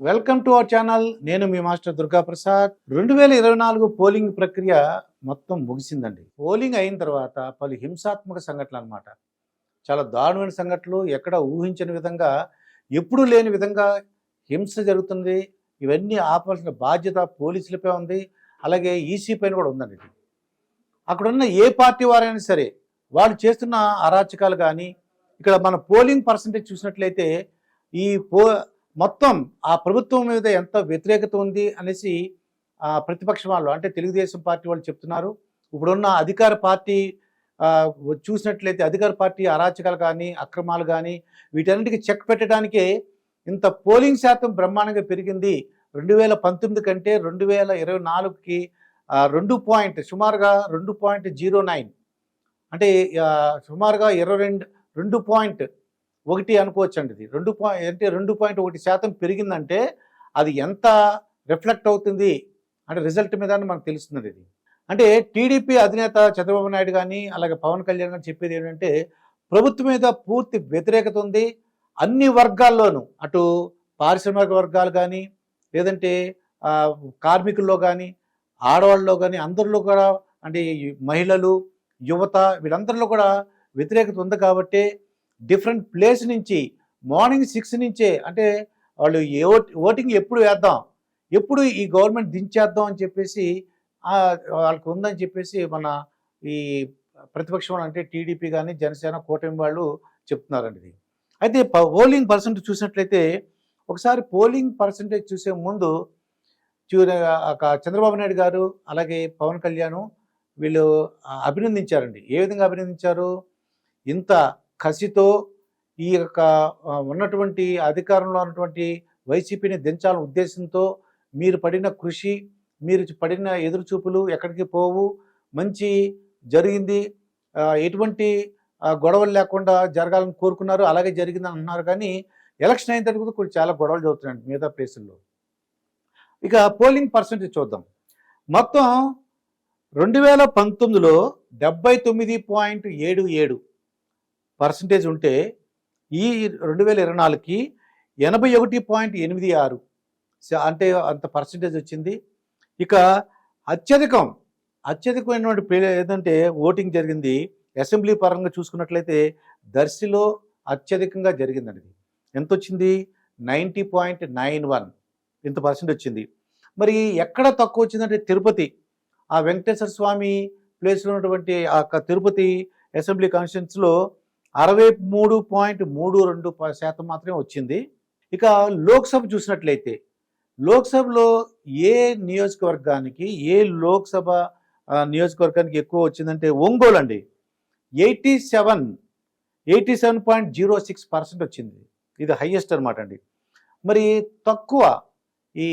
Welcome to our channel. నేను మీ master Durga Prasad. 2024 polling ప్రక్రియ మొత్తం ముగిసిందండి. పోలింగ్ అయిన తర్వాత పలు హింసాత్మక సంఘటనలు అన్నమాట. చాలా దారుణమైన సంఘటనలు, ఎక్కడ ఊహించని విధంగా, ఎప్పుడూ లేని విధంగా హింస జరుగుతుంది. ఇవన్నీ ఆపాల్సిన బాధ్యత పోలీసులపై ఉంది, అలాగే ఈసీ పైన కూడా ఉందండి. అక్కడున్న ఏ పార్టీ వారైనా సరే వాళ్ళు చేస్తున్న అరాచకాలు కానీ, ఇక్కడ మన పోలింగ్ పర్సంటేజ్ చూసినట్లయితే ఈ మొత్తం ఆ ప్రభుత్వం మీద ఎంత వ్యతిరేకత ఉంది అనేసి ప్రతిపక్ష వాళ్ళు అంటే తెలుగుదేశం పార్టీ వాళ్ళు చెప్తున్నారు. ఇప్పుడున్న అధికార పార్టీ చూసినట్లయితే అధికార పార్టీ అరాచకాలు కానీ, అక్రమాలు కానీ వీటన్నిటికీ చెక్ పెట్టడానికే ఇంత పోలింగ్ శాతం బ్రహ్మాండంగా పెరిగింది. 2019 కంటే 2024కి సుమారుగా 2.09 అంటే సుమారుగా 2.1 అనుకోవచ్చు అండి. ఇది 2.1% పెరిగిందంటే అది ఎంత రిఫ్లెక్ట్ అవుతుంది అంటే రిజల్ట్ మీద మనకు తెలుస్తుంది. ఇది అంటే టీడీపీ అధినేత చంద్రబాబు నాయుడు కానీ, అలాగే పవన్ కళ్యాణ్ గారు చెప్పేది ఏంటంటే ప్రభుత్వం మీద పూర్తి వ్యతిరేకత ఉంది. అన్ని వర్గాల్లోనూ, అటు పారిశ్రామిక వర్గాలు కానీ, లేదంటే కార్మికుల్లో కానీ, ఆడవాళ్ళలో కానీ, అందరిలో కూడా, అంటే మహిళలు, యువత వీళ్ళందరిలో కూడా వ్యతిరేకత ఉంది. కాబట్టి డిఫరెంట్ ప్లేస్ నుంచి మార్నింగ్ 6 నుంచే అంటే వాళ్ళు ఓటింగ్ ఎప్పుడు వేద్దాం, ఎప్పుడు ఈ గవర్నమెంట్ దించేద్దాం అని చెప్పేసి వాళ్ళకి ఉందని చెప్పేసి మన ఈ ప్రతిపక్షం అంటే టీడీపీ కానీ, జనసేన, కూటమి వాళ్ళు చెప్తున్నారండి. అయితే పోలింగ్ పర్సెంటేజ్ చూసినట్లయితే ఒకసారి పోలింగ్ పర్సెంటేజ్ చూసే ముందు చంద్రబాబు నాయుడు గారు అలాగే పవన్ కళ్యాణ్ వీళ్ళు అభినందించారండి. ఏ విధంగా అభినందించారు? ఇంత కసితో ఈ యొక్క ఉన్నటువంటి అధికారంలో ఉన్నటువంటి వైసీపీని దించాలనే ఉద్దేశంతో మీరు పడిన కృషి, మీరు పడిన ఎదురుచూపులు ఎక్కడికి పోవు, మంచి జరిగింది, ఎటువంటి గొడవలు లేకుండా జరగాలని కోరుకున్నారు, అలాగే జరిగిందని అంటున్నారు. కానీ ఎలక్షన్ అయిన తర్వాత కూడా చాలా గొడవలు జరుగుతున్నాయి మిగతా ప్లేసుల్లో. ఇక పోలింగ్ పర్సెంటేజ్ చూద్దాం. మొత్తం 2019లో 79.77% ఉంటే ఈ 2024కి 81.86 అంటే అంత పర్సంటేజ్ వచ్చింది. ఇక అత్యధికమైనటువంటి ఏదంటే ఓటింగ్ జరిగింది అసెంబ్లీ పరంగా చూసుకున్నట్లయితే దర్శిలో అత్యధికంగా జరిగిందండి. ఎంత వచ్చింది? 90.91 ఇంత పర్సెంట్ వచ్చింది. మరి ఎక్కడ తక్కువ వచ్చిందంటే తిరుపతి, ఆ వెంకటేశ్వర స్వామి ప్లేస్లో ఉన్నటువంటి ఆ తిరుపతి అసెంబ్లీ కాన్స్టిట్యున్సీలో 63.32% మాత్రమే వచ్చింది. ఇక లోక్సభ చూసినట్లయితే లోక్సభలో ఏ నియోజకవర్గానికి ఎక్కువ వచ్చిందంటే ఒంగోలు అండి. 87.06% వచ్చింది. ఇది హైయెస్ట్ అనమాట అండి. మరి తక్కువ ఈ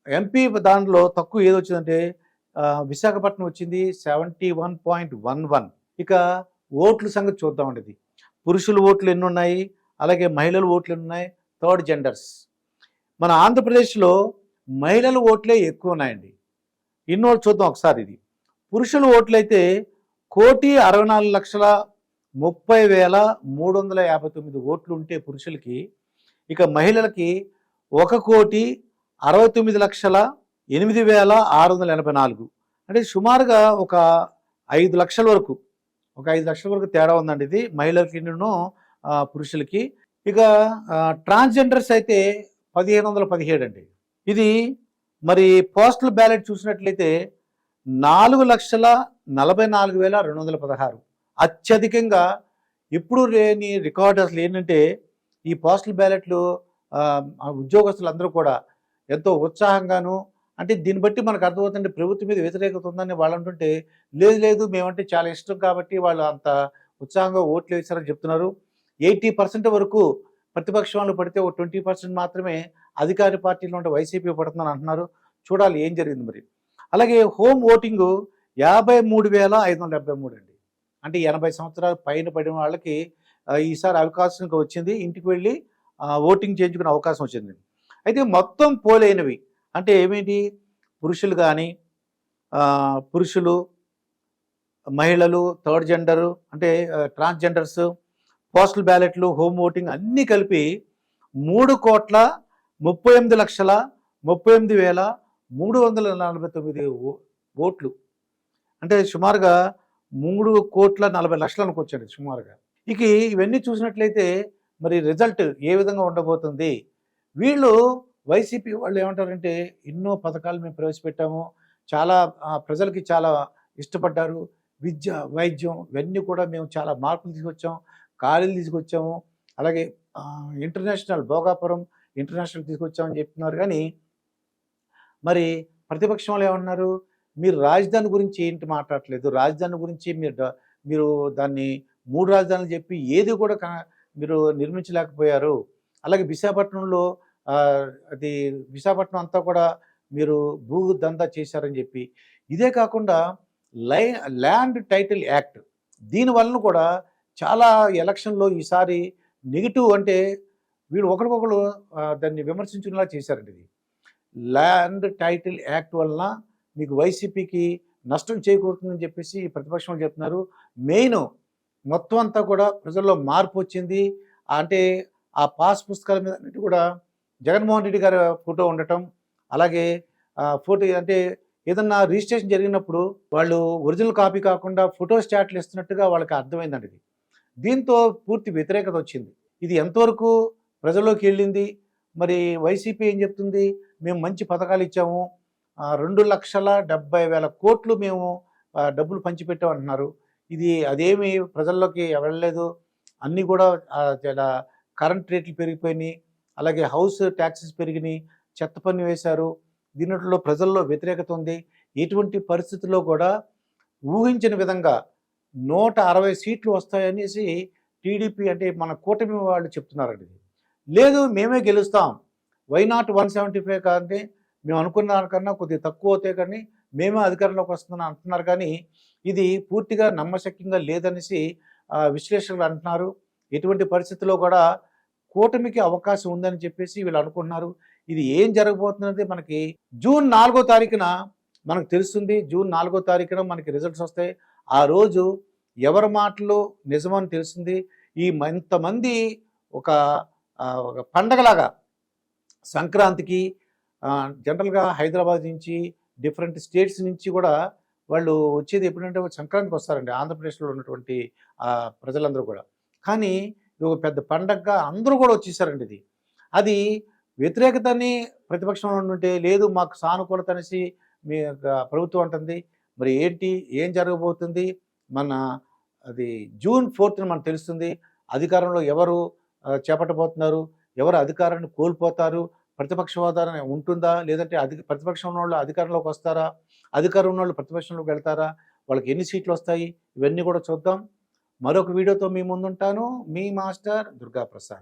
ఎంపీ దానిలో తక్కువ ఏది వచ్చిందంటే విశాఖపట్నం వచ్చింది 71.11. ఇక ఓట్ల సంగతి చూద్దామండి. ఇది పురుషుల ఓట్లు ఎన్ని ఉన్నాయి, అలాగే మహిళల ఓట్లు ఎన్ని ఉన్నాయి, థర్డ్ జెండర్స్. మన ఆంధ్రప్రదేశ్లో మహిళల ఓట్లే ఎక్కువ ఉన్నాయండి. ఇన్నోళ్ళు చూద్దాం ఒకసారి. ఇది పురుషుల ఓట్లు అయితే 1,64,30,359 ఓట్లు ఉంటే పురుషులకి, ఇక మహిళలకి 1,69,08,684 అంటే సుమారుగా ఒక 5 లక్షల వరకు తేడా ఉందండి. ఇది మహిళలకి పురుషులకి. ఇక ట్రాన్స్జెండర్స్ అయితే 1,517 అండి. ఇది మరి పోస్టల్ బ్యాలెట్ చూసినట్లయితే 4,44,216 అత్యధికంగా ఎప్పుడు లేని రికార్డు. అసలు ఏంటంటే ఈ పోస్టల్ బ్యాలెట్లు ఉద్యోగస్తులందరూ కూడా ఎంతో ఉత్సాహంగాను, అంటే దీన్ని బట్టి మనకు అర్థమవుతుంది ప్రభుత్వం మీద వ్యతిరేకత ఉందని వాళ్ళు అంటుంటే, లేదు మేమంటే చాలా ఇష్టం కాబట్టి వాళ్ళు అంత ఉత్సాహంగా ఓట్లు వేశారని చెప్తున్నారు. 80% వరకు ప్రతిపక్ష వాళ్ళు పడితే ఒక 20% మాత్రమే అధికార పార్టీలో ఉంటే వైసీపీ పడుతుందని అంటున్నారు. చూడాలి ఏం జరిగింది మరి. అలాగే హోమ్ ఓటింగు 53,573 అండి. అంటే 80 సంవత్సరాల పైన పడిన వాళ్ళకి ఈసారి అవకాశం వచ్చింది, ఇంటికి వెళ్ళి ఓటింగ్ చేయించుకునే అవకాశం వచ్చింది. అయితే మొత్తం పోలైనవి అంటే ఏమిటి? పురుషులు, మహిళలు, థర్డ్ జెండరు అంటే ట్రాన్స్జెండర్స్, పోస్టల్ బ్యాలెట్లు, హోమ్ ఓటింగ్ అన్నీ కలిపి 3,40,00,000 38,38,349 ఓట్లు. అంటే సుమారుగా 3,40,00,000 అనుకోవచ్చండి సుమారుగా. ఇక ఇవన్నీ చూసినట్లయితే మరి రిజల్ట్ ఏ విధంగా ఉండబోతుంది? వీళ్ళు వైసీపీ వాళ్ళు ఏమంటారంటే ఎన్నో పథకాలు మేము ప్రవేశపెట్టాము, చాలా ప్రజలకి చాలా ఇష్టపడ్డారు, విద్య, వైద్యం ఇవన్నీ కూడా మేము చాలా మార్పులు తీసుకొచ్చాం, ఖాళీలు తీసుకొచ్చాము, అలాగే ఇంటర్నేషనల్ భోగాపురం ఇంటర్నేషనల్ తీసుకొచ్చామని చెప్తున్నారు. కానీ మరి ప్రతిపక్షం వాళ్ళు ఏమన్నారు, మీరు రాజధాని గురించి ఏంటి మాట్లాడట్లేదు, రాజధాని గురించి మీరు దాన్ని 3 రాజధానులు చెప్పి ఏది కూడా మీరు నిర్మించలేకపోయారు. అలాగే విశాఖపట్నంలో అది విశాఖపట్నం అంతా కూడా మీరు భూ దందా చేశారని చెప్పి. ఇదే కాకుండా ల్యాండ్ టైటిల్ యాక్ట్ దీనివలన కూడా చాలా ఎలక్షన్లో ఈసారి నెగిటివ్, అంటే వీళ్ళు ఒకరికొకరు దాన్ని విమర్శించుకునేలా చేశారండి. ఇది ల్యాండ్ టైటిల్ యాక్ట్ వలన మీకు వైసీపీకి నష్టం చేకూరుతుందని చెప్పేసి ప్రతిపక్షం చెప్తున్నారు. మెయిన్ మొత్తం అంతా కూడా ప్రజల్లో మార్పు వచ్చింది. అంటే ఆ పాస్ పుస్తకాల మీద అన్నిటి కూడా జగన్మోహన్ రెడ్డి గారి ఫోటో ఉండటం, అలాగే ఫోటో అంటే ఏదన్నా రిజిస్ట్రేషన్ జరిగినప్పుడు వాళ్ళు ఒరిజినల్ కాపీ కాకుండా ఫోటో స్టాట్లు ఇస్తున్నట్టుగా వాళ్ళకి అర్థమైందండి. ఇది దీంతో పూర్తి వ్యతిరేకత వచ్చింది. ఇది ఎంతవరకు ప్రజల్లోకి వెళ్ళింది? మరి వైసీపీ ఏం చెప్తుంది, మేము మంచి పథకాలు ఇచ్చాము, 2,70,000 కోట్లు మేము డబ్బులు పంచిపెట్టామంటున్నారు. ఇది అదేమి ప్రజల్లోకి వెళ్ళలేదు. అన్నీ కూడా చాలా కరెంట్ రేట్లు పెరిగిపోయినాయి, అలాగే హౌస్ ట్యాక్సెస్ పెరిగినాయి, చెత్త పన్ను వేశారు, దీనిలో ప్రజల్లో వ్యతిరేకత ఉంది. ఎటువంటి పరిస్థితుల్లో కూడా ఊహించిన విధంగా 160 సీట్లు వస్తాయనేసి టీడీపీ అంటే మన కూటమి వాళ్ళు చెప్తున్నారండి. లేదు మేమే గెలుస్తాం, వై నాట్ 175 కాదంటే మేము అనుకున్న దానికన్నా కొద్దిగా తక్కువ అవుతాయి కానీ మేమే అధికారంలోకి వస్తున్నాం అంటున్నారు. కానీ ఇది పూర్తిగా నమ్మశక్యంగా లేదనేసి విశ్లేషకులు అంటున్నారు. ఎటువంటి పరిస్థితుల్లో కూడా కూటమికి అవకాశం ఉందని చెప్పేసి వీళ్ళు అనుకుంటున్నారు. ఇది ఏం జరగబోతున్నది మనకి జూన్ 4వ తారీఖున మనకు తెలుస్తుంది. జూన్ 4వ తారీఖున మనకి రిజల్ట్స్ వస్తాయి. ఆ రోజు ఎవరి మాటలు నిజమని తెలుస్తుంది. ఇంతమంది ఒక పండగలాగా సంక్రాంతికి జనరల్గా హైదరాబాద్ నుంచి డిఫరెంట్ స్టేట్స్ నుంచి కూడా వాళ్ళు వచ్చేది ఎప్పుడంటే సంక్రాంతికి వస్తారండి, ఆంధ్రప్రదేశ్లో ఉన్నటువంటి ప్రజలందరూ కూడా. కానీ ఇది ఒక పెద్ద పండగగా అందరూ కూడా వచ్చేసారండి. అది వ్యతిరేకతని ప్రతిపక్షంలో ఉంటే లేదు మాకు సానుకూలత అనేసి మీ ప్రభుత్వం అంటుంది. మరి ఏం జరగబోతుంది? అది జూన్ 4న మనకు తెలుస్తుంది. అధికారంలో ఎవరు చేపట్టబోతున్నారు, ఎవరు అధికారాన్ని కోల్పోతారు, ప్రతిపక్ష హోదా ఉంటుందా, లేదంటే ప్రతిపక్షం ఉన్న వాళ్ళు అధికారంలోకి వస్తారా, అధికారం ఉన్న వాళ్ళు ప్రతిపక్షంలోకి వెళ్తారా, వాళ్ళకి ఎన్ని సీట్లు వస్తాయి, ఇవన్నీ కూడా చూద్దాం. మరొక వీడియోతో మీ ముందుంటాను. మీ మాస్టర్ దుర్గాప్రసాద్.